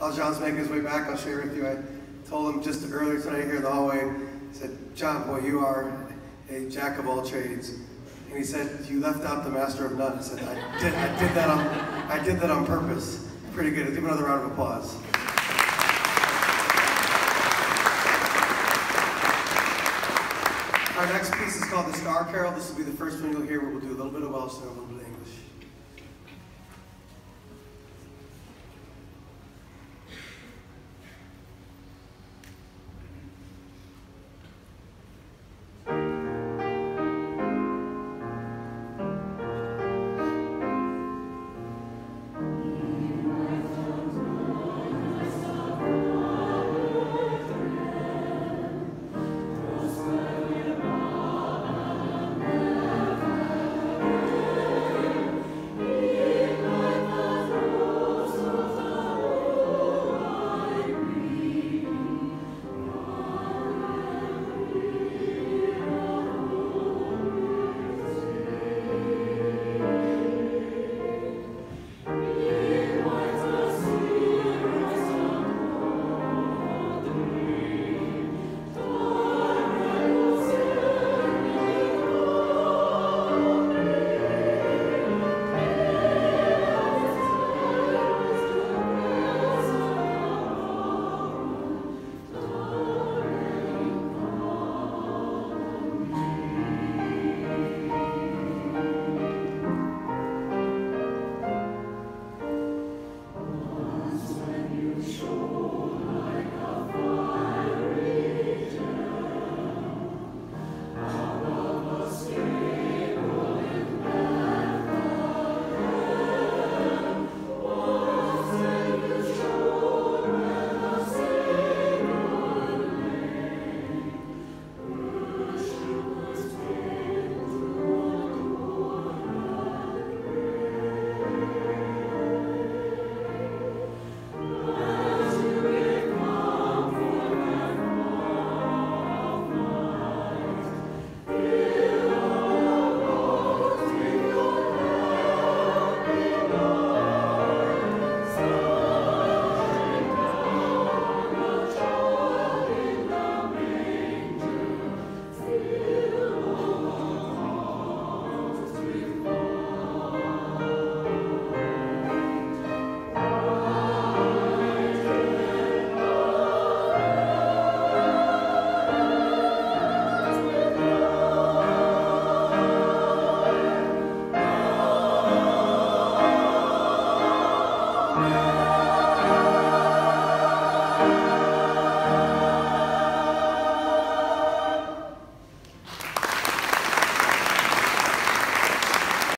while John's making his way back, I'll share with you. I told him just earlier tonight here in the hallway, I said, John, boy, you are a jack of all trades. And he said, you left out the master of none. I said, I did that on purpose. Pretty good. Give him another round of applause. Our next piece is called The Star Carol. This will be the first one you'll hear. We'll do a little bit of Welsh and a little bit of